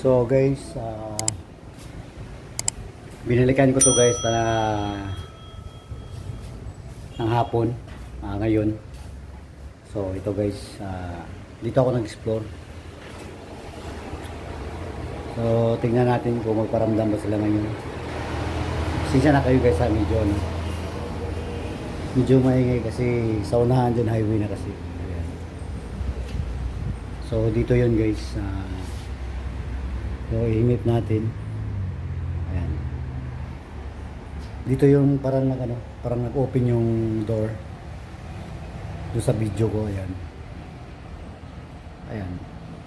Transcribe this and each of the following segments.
So guys, binalikan ko to guys na ng hapon ngayon. So ito guys, dito ako nag-explore. So tingnan natin kung magparamdam ba sila ngayon. Sisa na kayo guys, medyo maingay kasi sa unahan dyan, highway na kasi. Ayan. So dito yun guys, so ihimip natin. Ayan. Dito yung parang nag-open yung door doon sa video ko. Ayan. Ayan.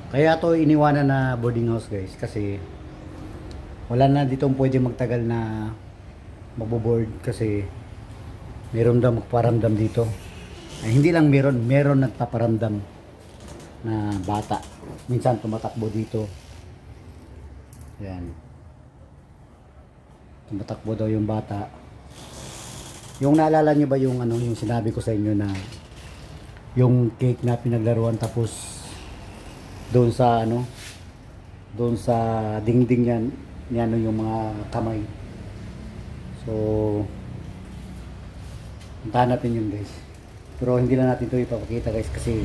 Kaya to iniwanan na boarding house guys kasi wala na dito pwede magtagal na magbo-board kasi meron daw magparamdam dito. Ay, hindi lang meron nagpaparamdam na bata. Minsan tumatakbo dito. Ayan. Tumatakbo daw yung bata. Yung naalala nyo ba yung yung sinabi ko sa inyo na yung cake na pinaglaruan tapos doon sa doon sa dingding yan yung mga kamay. So puntahan natin yun guys. Pero hindi lang natin ito ipapakita guys kasi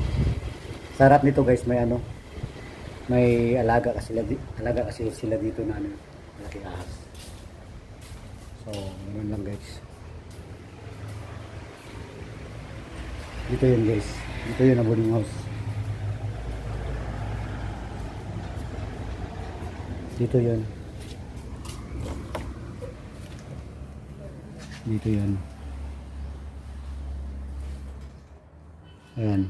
sa harap nito guys may alaga kasi sila dito na malaki ahas. So ganoon lang guys. Dito yun guys. Dito yun na boarding house. Dito yun. Dito yun. Ayan.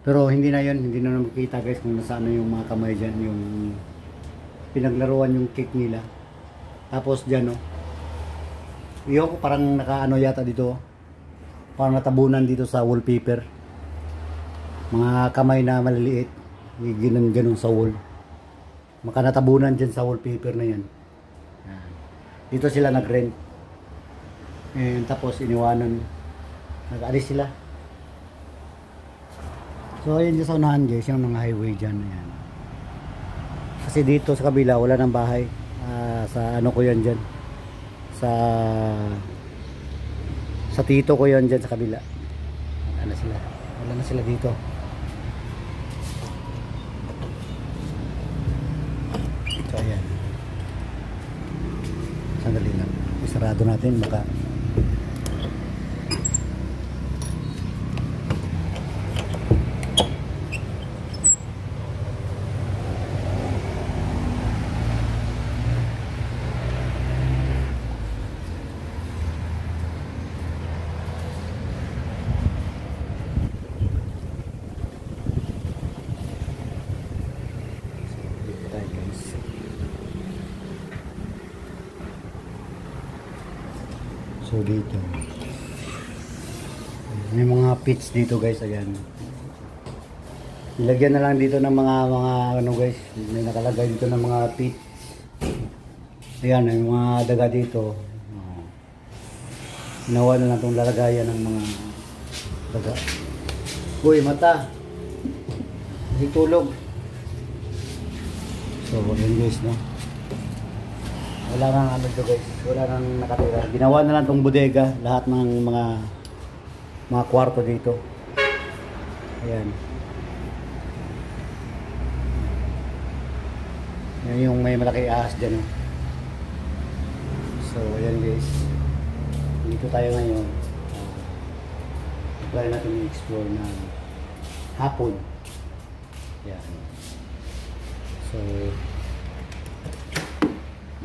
Pero hindi na makikita guys kung nasaan yung mga kamay dyan, yung pinaglaruan yung cake nila. Tapos dyan yung parang nakaano yata dito, parang natabunan dito sa wallpaper. Mga kamay na maliliit, ganun sa wall. Makanatabunan dyan sa wallpaper na yan. Ayan. Dito sila nag-rent. And tapos iniwanan, nag-alis sila. So ayun dyan sa unahan guys, yung mga highway dyan. Ayan. Kasi dito sa kabila wala nang bahay. Sa ko yan dyan, sa tito ko yan dyan sa kabila. Wala na sila dito. So ayan, sandali lang, isarado natin baka so dito may mga pits dito guys. Ayan, ilagyan na lang dito ng mga guys, may nakalagay dito ng mga pits. Ayan, may mga daga dito. Ginawa na lang itong lalagayan ng mga daga. Uy, mata kasi tulog. So yun guys, wala nang guys, wala nang nakatira. Ginawa na lang itong bodega, lahat ng mga kwarto dito. Ayan. Yan yung may malaki ahas dyan. So ayan guys, dito tayo ngayon. Try natin i-explore na hapon. Ayan. So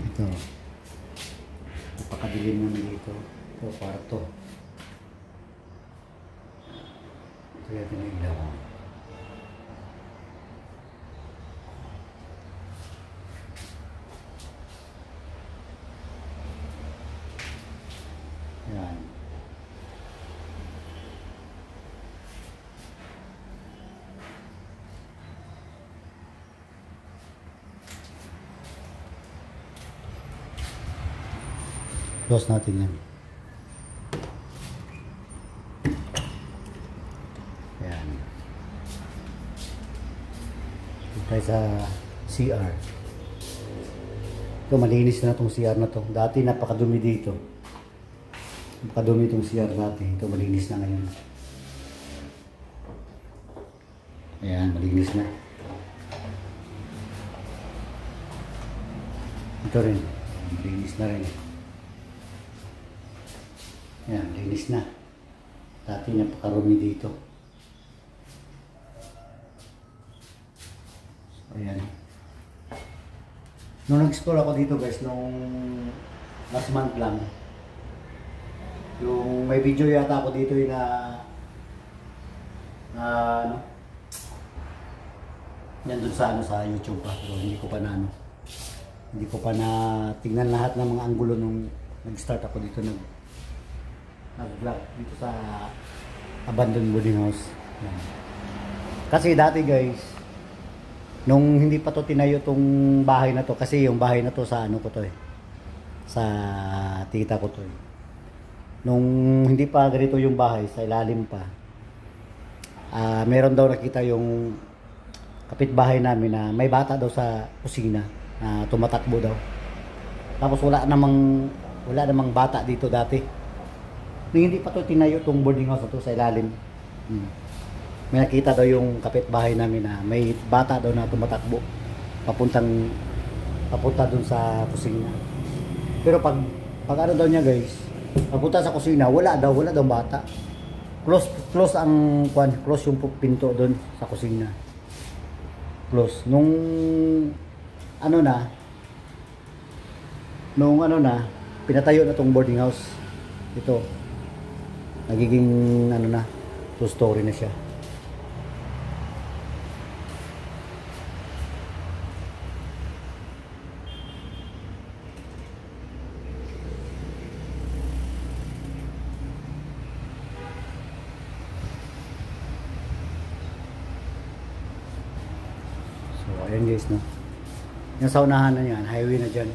ito, napakadilim mo dito. Ito kwarto. Ito yung ilaw. Ayan. Close natin yan. Ayan. Dito tayo sa CR. Ito, malinis na itong CR na to. Dati napakadumi dito. Napakadumi itong CR dati. Ito, malinis na ngayon. Ayan, malinis na. Ito rin. Malinis na rin. Ayan, malinis na. Dati napakarumi dito. Ayan. Nung nag-explore ako dito guys, nung last month lang, yung may video yata ako dito yung ano, yan dun sa sa YouTube pa, pero hindi ko pa na tingnan lahat ng mga anggulo nung nag-start ako dito nag-vlog dito sa abandoned boarding house. Yan. Kasi dati guys, nung hindi pa to tinayo tong bahay na to, kasi yung bahay na to sa ano ko to sa tita ko to nung hindi pa ganito yung bahay, sa ilalim pa, meron daw nakita yung kapitbahay namin na may bata daw sa kusina na tumatakbo daw. Tapos wala namang bata dito dati nung hindi pa to tinayo tong boarding house na to sa ilalim. May nakita daw yung kapitbahay namin na may bata daw na tumatakbo papunta dun sa kusina. Pero pag ano daw niya guys, papunta sa kusina, wala daw bata. Close ang close yung pinto doon sa kusina. Close. Nung ano na, pinatayo na tong boarding house. Ito. Nagiging ano na, 2-story na siya. Ayan guys, no? Yung sa unahan na yan, highway na dyan.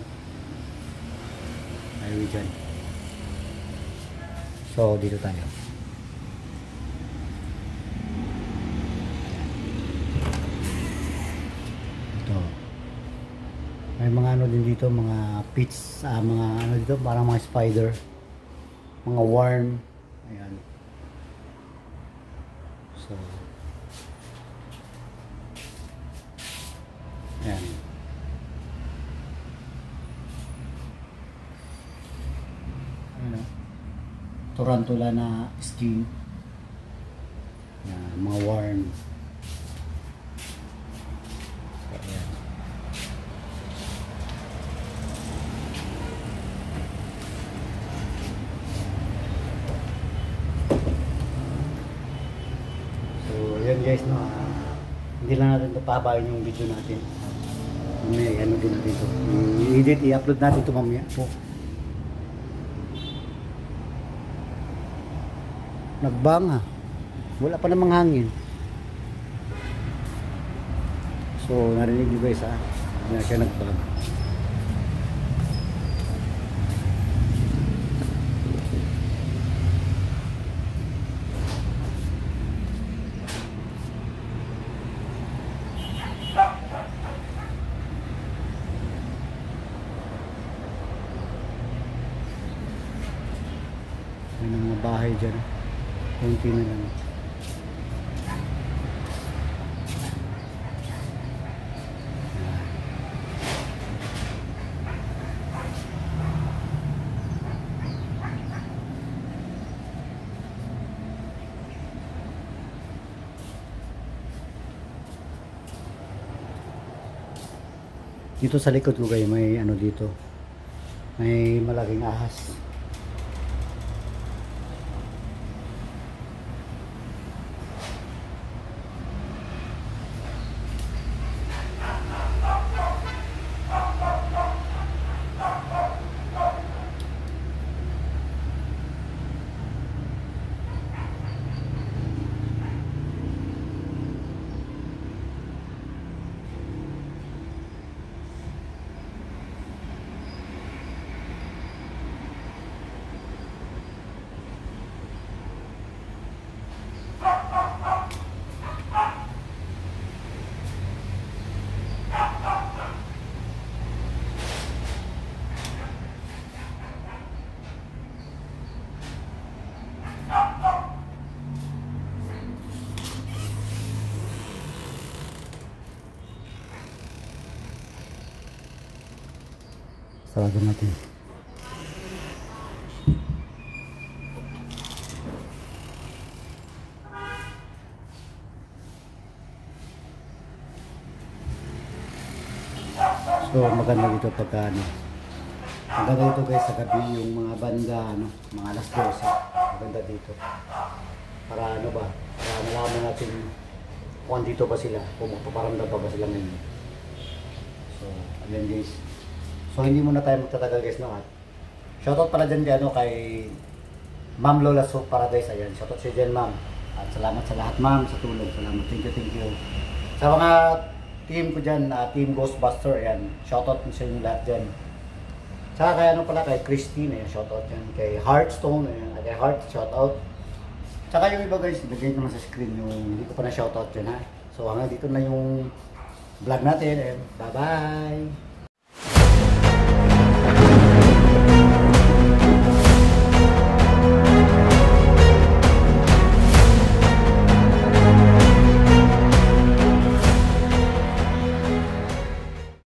Highway dyan. So, dito tayo. Ito. May mga ano din dito, mga pits, mga ano dito, parang mga spider. Mga worm. Ayan. So, ayan. Ano? Tarantula na skin. Ayan, mga worm. Ayan. So, ayan guys, no. Hindi lang natin ito pahabain yung video natin. May ano din natin ito. I-edit, i-upload natin ito mamaya po. Nagbanga. Wala pa namang hangin. So, narinig nyo guys ha. Hindi na siya nagbang. May mga bahay dyan. Kunti na lang. Dito sa likod ko kayo may ano dito. May malaking ahas. Sarado natin. So maganda dito pagka ano. Maganda dito guys sa gabi yung mga banda ano, mga alas 12. Maganda dito. Para ano ba? Para malaman natin kung andito ba sila, kung magpaparamdam pa ba sila ngayon. So, ayan guys. So hindi muna tayo magtatagal guys no. Shoutout pala dyan kay ano kay Ma'am Lola Soup Paradise. Ayan, shoutout siya dyan ma'am. At salamat sa lahat ma'am sa tulong. Salamat. Thank you. Sa mga team ko dyan, Team Ghostbuster, ayan. Shoutout sa inyo lahat dyan. Saka kay ano pala, kay Christine, ayan. Shoutout dyan. Kay Heartstone, ayan. Kay Heart, shoutout. Saka yung iba guys, ilagay ko na sa screen yung hindi ko pa na shoutout dyan ha. So hanggang dito na yung vlog natin. Ayan. Bye-bye!